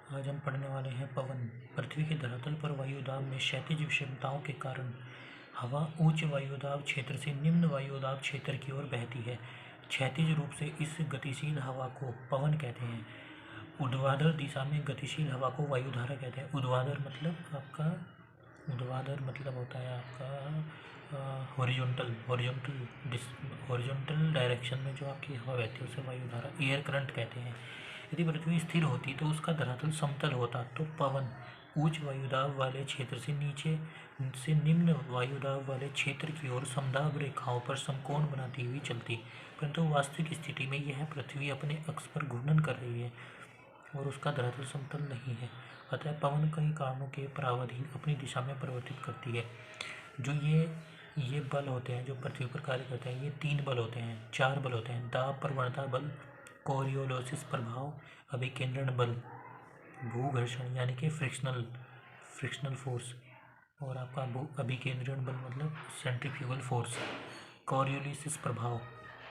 आज हम पढ़ने वाले हैं पवन। पृथ्वी के धरातल पर वायुदाब में क्षैतिज विषमताओं के कारण हवा उच्च वायुदाब क्षेत्र से निम्न वायुदाब क्षेत्र की ओर बहती है। क्षैतिज रूप से इस गतिशील हवा को पवन कहते हैं। ऊर्ध्वाधर दिशा में गतिशील हवा को वायुधारा कहते हैं। ऊर्ध्वाधर मतलब होता है आपका हॉरिजॉन्टल डायरेक्शन में जो आपकी हवा बहती है उसे वायुधारा एयर करंट कहते हैं। यदि पृथ्वी स्थिर होती तो उसका धरातल समतल होता तो पवन उच्च वायुदाब वाले क्षेत्र से नीचे से निम्न वायुदाब वाले क्षेत्र की ओर समदाब रेखाओं पर समकोण बनाती हुई चलती, परंतु वास्तविक स्थिति में यह पृथ्वी अपने अक्ष पर घूर्णन कर रही है और उसका धरातल समतल नहीं है। अतः पवन कई कारणों के प्रावधान अपनी दिशा में परिवर्तित करती है। जो ये बल होते हैं जो पृथ्वी पर कार्य करते हैं, ये 3 बल होते हैं, 4 बल होते हैं। दाब प्रवणता बल, कोरियोलिसिस प्रभाव, अभिकेंद्रण बल, भूघर्षण यानी कि फ्रिक्शनल फोर्स, और आपका अभिकेंद्रण बल मतलब सेंट्रीफ्यूगल फोर्स। कोरियोलिसिस प्रभाव,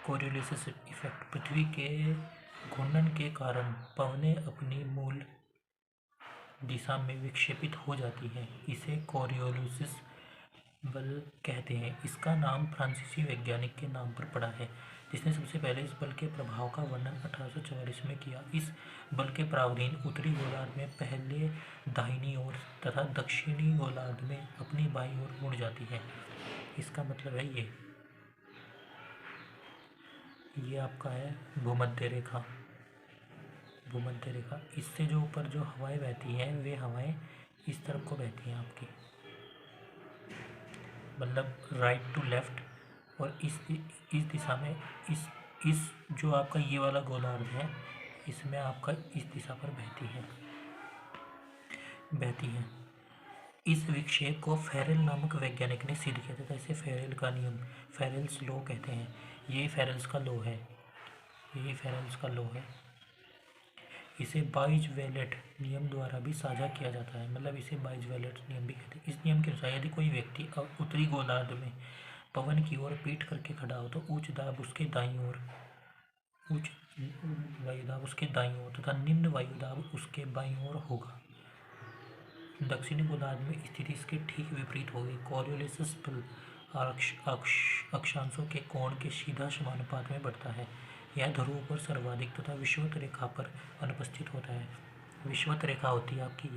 कोरियोलिसिस इफेक्ट, पृथ्वी के घूर्णन के कारण पवनें अपनी मूल दिशा में विक्षेपित हो जाती हैं, इसे कोरियोलिसिस बल कहते हैं। इसका नाम फ्रांसीसी वैज्ञानिक के नाम पर पड़ा है जिसने सबसे पहले इस बल के प्रभाव का वर्णन 1844 में किया। इस बल के प्रावधान उत्तरी गोलार्ध में पहले दाहिनी ओर तथा दक्षिणी गोलार्ध में अपनी बाईं ओर मुड़ जाती है। इसका मतलब है ये आपका है भूमध्य रेखा। इससे जो ऊपर जो हवाएं बहती हैं वे हवाएं इस तरफ को बहती हैं आपकी, मतलब राइट टू लेफ्ट, और इस दिशा में इस जो आपका ये वाला गोलार्ध है इसमें आपका इस दिशा पर बहती है। इस विक्षेप को फेरेल नामक वैज्ञानिक ने सिद्ध किया था। इसे फेरेल का नियम, फेरेल्स लॉ कहते हैं। ये फेरेल्स का लॉ है। इसे बाइज-वेलेट नियम द्वारा भी साझा किया जाता है, मतलब इसे बाइज-वेलेट नियम भी कहते हैं। इस नियम के अनुसार यदि कोई व्यक्ति उत्तरी गोलार्ध में पवन की ओर पीठ करके खड़ा हो तो उच्च वायुदाब उसके दाईं ओर तथा निम्न वायुदाब उसके बाईं ओर होगा। दक्षिणी गोलार्ध में स्थिति इसके ठीक विपरीत होगी। कोरियोलिसिस बल अक्षांशों के कोण के सीधा समानुपात में बढ़ता है। यह ध्रुवों पर सर्वाधिक तथा विषुवत रेखा पर अनुपस्थित होता है। विषुवत रेखा होती है आपकी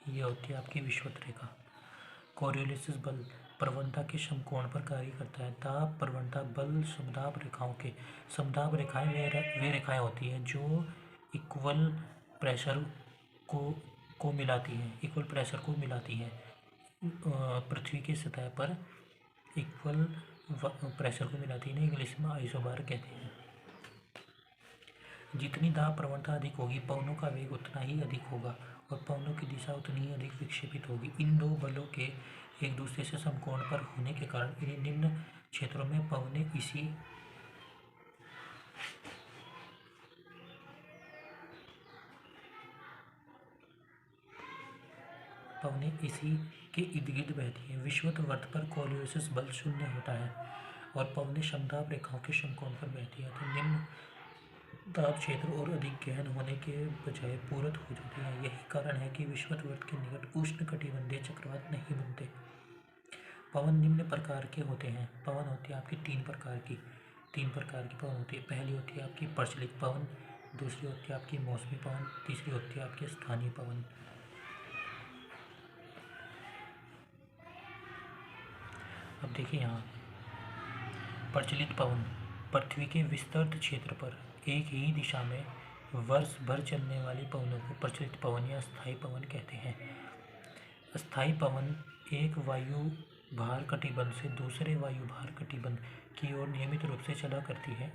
ये होती है आपकी विषुवत रेखा। कोरियोलिसिस बल प्रवणता के समकोण पर कार्य करता है। दाब प्रवणता बल समदाब रेखाएं वे रेखाएं होती हैं जो इक्वल प्रेशर को मिलाती हैं पृथ्वी की सतह पर इक्वल प्रेशर को मिलाती है, इंग्लिश में आइसोबार कहते हैं। जितनी दाब प्रवणता अधिक होगी पवनों का वेग उतना ही अधिक होगा और पवनों की दिशा उतनी ही अधिक विक्षेपित होगी। इन दो बलों के एक दूसरे से समकोण पर होने के कारण इन्हीं निम्न क्षेत्रों में पवनें इसी के इर्द गिर्द बहती हैं। विषुवत वृत्त पर कोरियोलिसिस बल 0 होता है और पवनें समदाब रेखाओं के समकोण पर बहती हैं तो निम्न दाब क्षेत्र और अधिक गहन होने के बजाय पूरक हो जाती है। यही कारण है कि विषुवत वृत्त के निकट उष्णकटिबंधीय चक्रवात नहीं बनते। पवन निम्न प्रकार के होते हैं। पवन होती है आपकी तीन प्रकार की पवन होती है। पहली होती है आपकी प्रचलित पवन, दूसरी होती है आपकी मौसमी पवन, तीसरी होती है आपकी स्थानीय पवन। अब देखिए यहाँ प्रचलित पवन पृथ्वी के विस्तृत क्षेत्र पर एक ही दिशा में वर्ष भर चलने वाली पवनों को प्रचलित पवन या स्थायी पवन कहते हैं। स्थायी पवन एक वायु भार कटिबंध से दूसरे वायु भार कटिबंध की ओर नियमित रूप से चला करती है।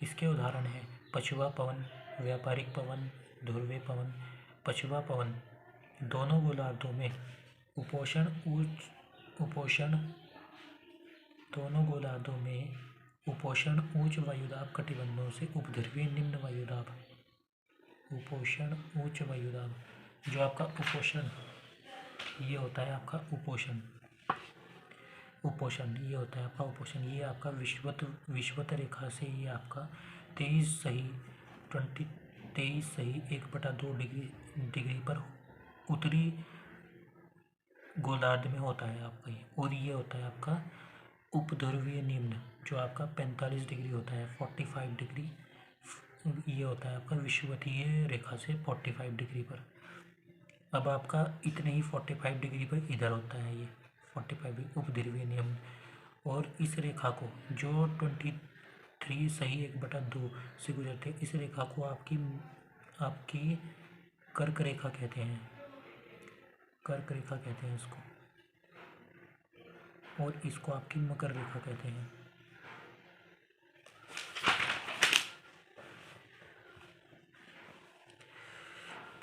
इसके उदाहरण हैं पछुआ पवन, व्यापारिक पवन, ध्रुवीय पवन। पछुआ पवन दोनों गोलार्धों में उपोष्ण उच्च वायुदाब कटिबंधों से उपध्रुवीय निम्न वायुदाब। उपोष्ण उच्च वायुदाब जो आपका उपोष्ण ये होता है आपका उपोष्ण उपोषण, ये होता है आपका उपोषण। ये आपका विषुवत रेखा से ये आपका 23 सही 1/2 डिग्री पर उत्तरी गोलार्ध में होता है आपका ये। और ये होता है आपका उपध्रुवीय निम्न, जो आपका 45 डिग्री होता है, 45 डिग्री। ये होता है आपका विषुवतीय रेखा से 45 डिग्री पर। अब आपका इतने ही 45 डिग्री पर इधर होता है ये 45 उपध्रुवीय निम्न। और इस रेखा को जो 23 सही 1/2 से गुजरते हैं, इस रेखा को आपकी कर्क रेखा कहते हैं, कर्क रेखा कहते हैं इसको। और इसको आपकी मकर रेखा कहते हैं।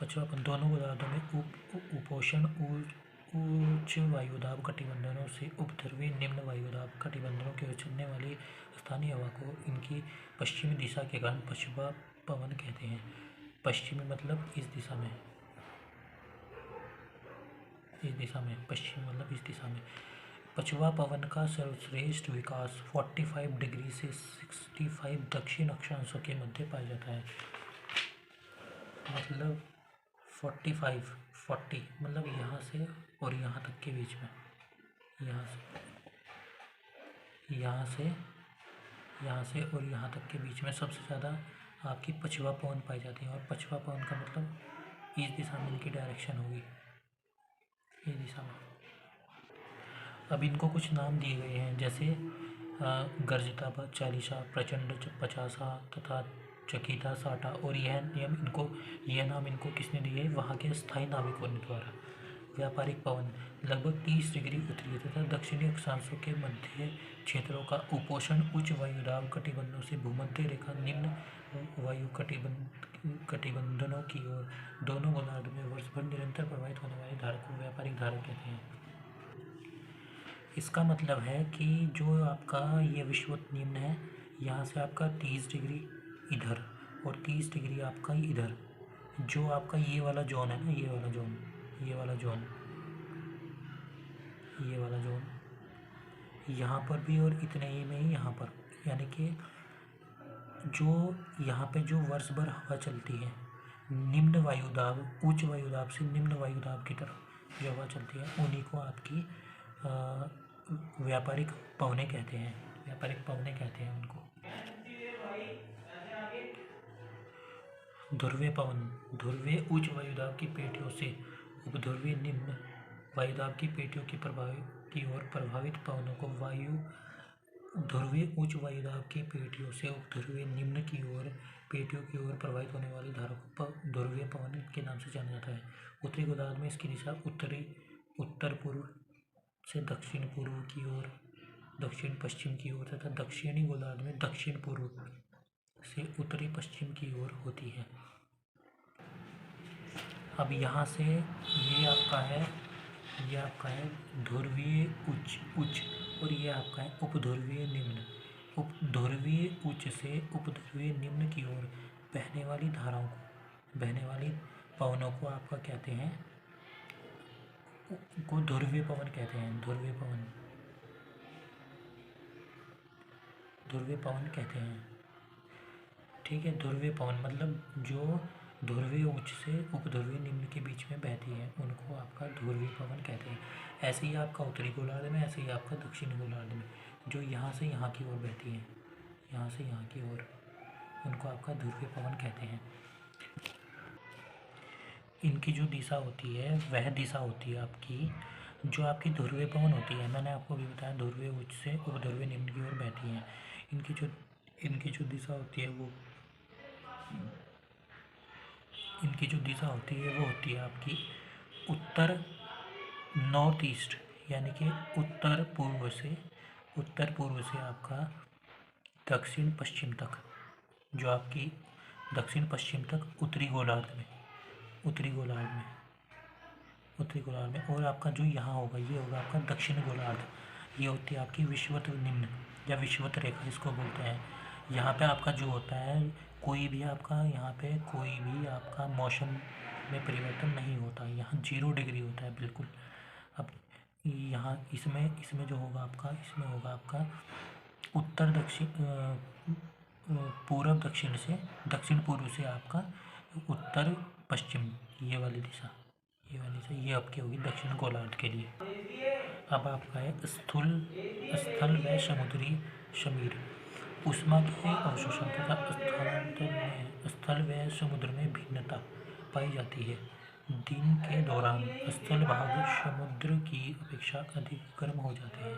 पचवापन, दोनों गोलार्धों में उपोषण उच्च वायुदाब कटिबंधनों से उपध्रुवीय निम्न वायुदाब कटिबंधनों की ओर चलने वाली स्थानीय हवा को इनकी पश्चिमी दिशा के कारण पछुआ पवन कहते हैं। पश्चिमी मतलब इस दिशा में, पश्चिम मतलब इस दिशा में। पछुआ पवन का सर्वश्रेष्ठ विकास 45 डिग्री से 65 दक्षिण अक्षांशों के मध्य पाया जाता है। मतलब 40 मतलब यहाँ से और यहाँ तक के बीच में, यहाँ से और यहाँ तक के बीच में सबसे ज़्यादा आपकी पछुआ पवन पाई जाती है। और पछुआ पवन का मतलब इस दिशा में इनकी डायरेक्शन होगी, इस दिशा में। अब इनको कुछ नाम दिए गए हैं, जैसे गर्जता 40, प्रचंड 50 तथा चकिता 60। और यह नाम इनको किसने दिए? वहाँ के स्थायी नाविकों ने द्वारा। व्यापारिक पवन लगभग 30 डिग्री उत्तरी तथा दक्षिणी अक्षांशों के मध्य क्षेत्रों का उपोषण उच्च वायुदाब कटिबंधों से भूमध्य रेखा निम्न वायु कटिबंधनों की ओर दोनों गोलार्ध में वर्ष भर निरंतर प्रवाहित होने वाली धारा को व्यापारिक धारा कहते हैं। इसका मतलब है कि जो आपका ये विषुवत निम्न है, यहाँ से आपका 30 डिग्री इधर और 30 डिग्री आपका इधर, जो आपका ये वाला जोन है ना, ये वाला जोन यहाँ पर भी और इतने ही में ही यहाँ पर, यानी कि जो यहाँ पे जो वर्ष भर हवा चलती है निम्न वायुदाब उच्च वायुदाब से निम्न वायुदाब की तरफ जो हवा चलती है, उन्हीं को आपकी व्यापारिक पवनें कहते हैं उनको। ध्रुवीय पवन, ध्रुवीय उच्च वायुदाब की पेटियों से उपध्रुवीय निम्न वायुदाब की पेटियों की ओर प्रभावित पवनों को ध्रुवीय उच्च वायुदाब की पेटियों से उपध्रुवीय निम्न की ओर पेटियों की ओर प्रभावित होने वाली धारा को ध्रुवीय पवन के नाम से जाना जाता है। उत्तरी गोलार्ध में इसकी दिशा उत्तर पूर्व से दक्षिण पूर्व की ओर, दक्षिण पश्चिम की ओर तथा दक्षिणी गोलार्ध में दक्षिण पूर्व से उत्तरी पश्चिम की ओर होती है। अब यहाँ से ये आपका है ध्रुवीय उच्च और ये आपका है उपध्रुवीय निम्न। उपध्रुवीय उच्च से उपध्रुवीय निम्न की ओर बहने वाली पवनों को आपका कहते हैं, को ध्रुवीय पवन कहते हैं। ध्रुवीय पवन कहते हैं, ठीक है। ध्रुवीय पवन मतलब जो ध्रुवीय उच्च से उपध्रुवीय निम्न के बीच में बहती है, उनको आपका ध्रुवीय पवन कहते हैं। ऐसे ही आपका उत्तरी गोलार्ध में, ऐसे ही आपका दक्षिणी गोलार्ध में, जो यहाँ से यहाँ की ओर बहती है, यहाँ से यहाँ की ओर, उनको आपका ध्रुवीय पवन कहते हैं। इनकी जो दिशा होती है वह दिशा होती है आपकी, जो आपकी ध्रुवीय पवन होती है, मैंने आपको भी बताया ध्रुवीय उच्च से उपध्रुवीय निम्न की ओर बहती हैं। इनकी जो दिशा होती है वो होती है आपकी उत्तर नॉर्थ ईस्ट, यानी कि उत्तर पूर्व से आपका दक्षिण पश्चिम तक, जो आपकी दक्षिण पश्चिम तक उत्तरी गोलार्ध में। और आपका जो यहाँ होगा ये होगा आपका दक्षिण गोलार्ध। ये होती है आपकी विषुवत निम्न या विषुवत रेखा इसको बोलते हैं। यहाँ पे आपका जो होता है कोई भी आपका मौसम में परिवर्तन नहीं होता, यहाँ 0 डिग्री होता है बिल्कुल। अब यहाँ इसमें इसमें जो होगा आपका, इसमें होगा आपका उत्तर दक्षिण पूर्व दक्षिण से, दक्षिण पूर्व से आपका उत्तर पश्चिम, ये वाली दिशा, ये वाली दिशा, ये आपकी होगी दक्षिण गोलार्ध के लिए। अब आपका है स्थल व समुद्री शमीर। ऊष्मा के अवशोषण तथा स्थानांतर में स्थल व समुद्र में भिन्नता पाई जाती है। दिन के दौरान स्थल भाग समुद्र की अपेक्षा अधिक गर्म हो जाते हैं,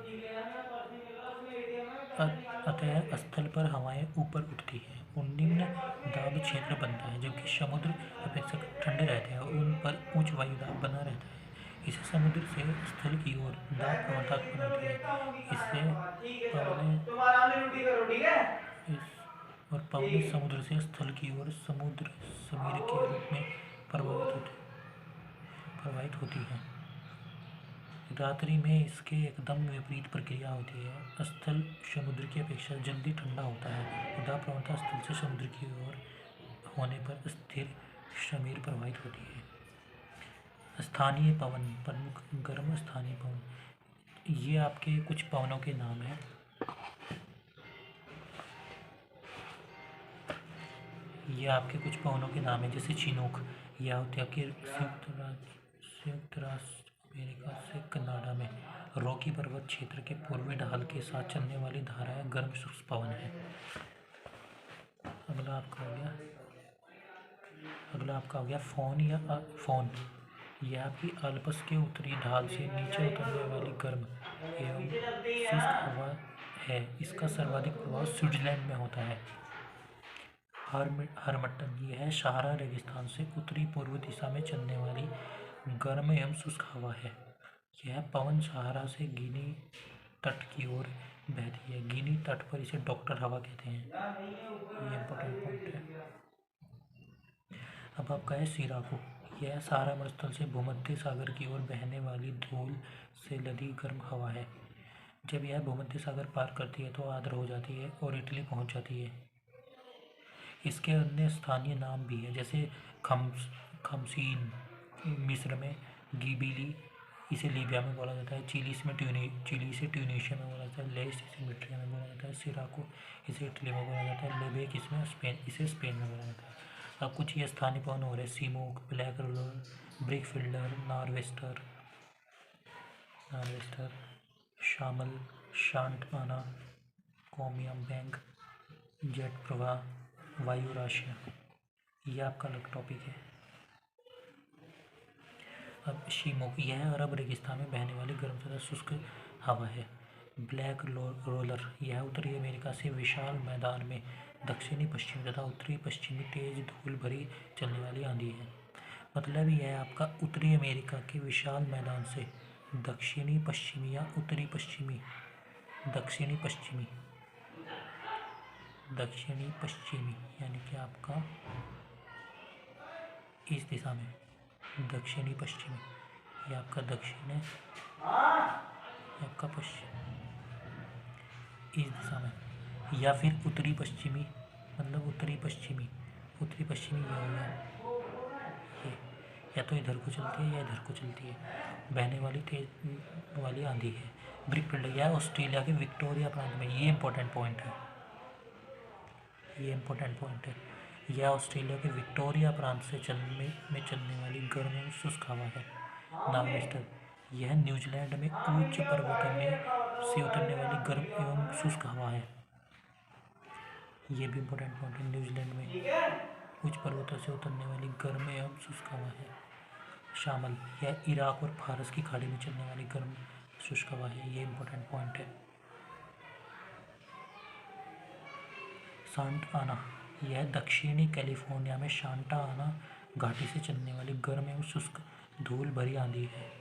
अतः स्थल पर हवाएं ऊपर उठती हैं और निम्न दाब क्षेत्र बनता है, जबकि समुद्र अपेक्षाकृत ठंडे रहते हैं और उन पर उच्च वायु दाब बना रहता है। इससे समुद्र से स्थल की ओर दाब प्रवणता उत्पन्न होती है। इससे पवनें समुद्र से स्थल की ओर समुद्र समीर के रूप में प्रवाहित होती हैं। रात्रि में इसके एकदम विपरीत प्रक्रिया होती है। स्थल समुद्र की अपेक्षा जल्दी ठंडा होता है। दाब प्रवणता स्थल से समुद्र की ओर होने पर स्थिर समीर प्रवाहित होती है। स्थानीय पवन, प्रमुख गर्म स्थानीय पवन, ये आपके कुछ पवनों के नाम हैं। ये आपके कुछ पवनों के नाम हैं, जैसे चिनूक, यह होती है आपके संयुक्त राष्ट्र अमेरिका से कनाडा में रॉकी पर्वत क्षेत्र के पूर्वी ढाल के साथ चलने वाली धाराएं गर्म शुष्क पवन है। अगला आपका हो गया फोन या फोन। यह आपकी अल्प्स के उत्तरी ढाल से नीचे उतरने वाली गर्म एवं शुष्क हवा है। इसका सर्वाधिक प्रभाव स्विट्जरलैंड में होता है। हरमट्टन, यह सहारा रेगिस्तान से उत्तरी पूर्व दिशा में चलने वाली गर्म एवं शुष्क हवा है। यह पवन सहारा से गिनी तट की ओर बहती है। गिनी तट पर इसे डॉक्टर हवा कहते हैं। ये इंपॉर्टेंट पॉइंट है। अब आपका है सिराको। यह सहारा मरुस्थल से भूमध्य सागर की ओर बहने वाली धूल से लदी गर्म हवा है। जब यह भूमध्य सागर पार करती है तो आर्द्र हो जाती है और इटली पहुंच जाती है। इसके अन्य स्थानीय नाम भी है, जैसे खमसीन मिस्र में, गिबिली इसे लीबिया में बोला जाता है, चिली से ट्यूनीशिया में बोला जाता है, लेस इसे मिट्रिया में बोला जाता है, सिराको इसे इटली में बोला जाता है, लेबेक इसमें इसे स्पेन में बोला जाता है। अब कुछ ये स्थानीय पवन हो रहे हैं, सीमोक, ब्लैक रोलर, ब्रिकफिल्डर, नॉरवेस्टर, शामल, शांट आना, कोमियम बैंक, जेट प्रवाह, वायु राशियाँ, ये आपका अलग टॉपिक है। अब शीमोक, यह अरब रेगिस्तान में बहने वाली गर्म तथा शुष्क हवा है। ब्लैक रोलर, यह उत्तरी अमेरिका से विशाल मैदान में दक्षिणी पश्चिमी तथा उत्तरी पश्चिमी तेज धूल भरी चलने वाली आंधी है। मतलब यह आपका उत्तरी अमेरिका के विशाल मैदान से दक्षिणी पश्चिमी या उत्तरी पश्चिमी, दक्षिणी पश्चिमी यानी कि आपका इस दिशा में दक्षिणी पश्चिमी, ये आपका दक्षिण है, आपका पश्चिम इस दिशा में, या फिर उत्तरी पश्चिमी, मतलब उत्तरी पश्चिमी ये हो गया, ये या तो इधर को चलती है या इधर को चलती है, बहने वाली तेज वाली आंधी है। ब्रिकफील्ड, यह ऑस्ट्रेलिया के विक्टोरिया प्रांत में, ये इंपॉर्टेंट पॉइंट है, यह ऑस्ट्रेलिया के विक्टोरिया प्रांत से चलने वाली गर्म एवं शुष्क हवा है। नॉर्वेस्टर, यह न्यूजीलैंड में उच्च पर्वतों में से उतरने वाली गर्म एवं शुष्क हवा है। ये भी इंपॉर्टेंट पॉइंट है, न्यूजीलैंड में उच्च पर्वतों से उतरने वाली गर्म एवं शुष्क हवा है। शामल, यह इराक और फारस की खाड़ी में चलने वाली गर्म शुष्क हवा है। ये इंपॉर्टेंट पॉइंट है। सांता आना, यह दक्षिणी कैलिफोर्निया में सांता आना घाटी से चलने वाली गर्म एवं शुष्क धूल भरी आंधी है।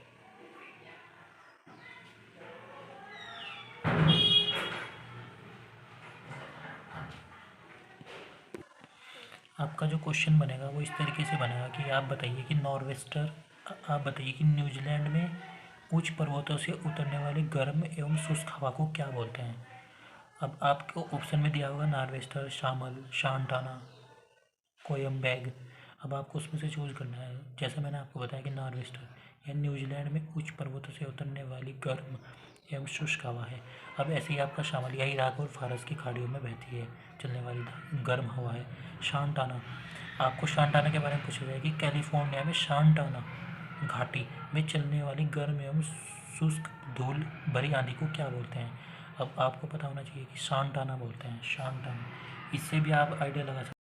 आपका जो क्वेश्चन बनेगा वो इस तरीके से बनेगा कि आप बताइए कि न्यूजीलैंड में उच्च पर्वतों से उतरने वाली गर्म एवं शुष्क हवा को क्या बोलते हैं। अब आपको ऑप्शन में दिया होगा नॉरवेस्टर, शामल, शांटाना, कोयम्बैग। अब आपको उसमें से चूज करना है। जैसे मैंने आपको बताया कि नॉरवेस्टर, यह न्यूजीलैंड में उच्च पर्वतों से उतरने वाली गर्म एवं शुष्क हवा है। अब ऐसे ही आपका शामलिया इराक और फारस की खाड़ियों में बहती है चलने वाली गर्म हवा है। शांटाना, आपको शांटाना के बारे में पूछा गया कि कैलिफोर्निया में शांटाना घाटी में चलने वाली गर्म एवं शुष्क धूल भरी आंधी को क्या बोलते हैं। अब आपको पता होना चाहिए कि शांटाना बोलते हैं, शांटाना। इससे भी आप आइडिया लगा सकते हैं।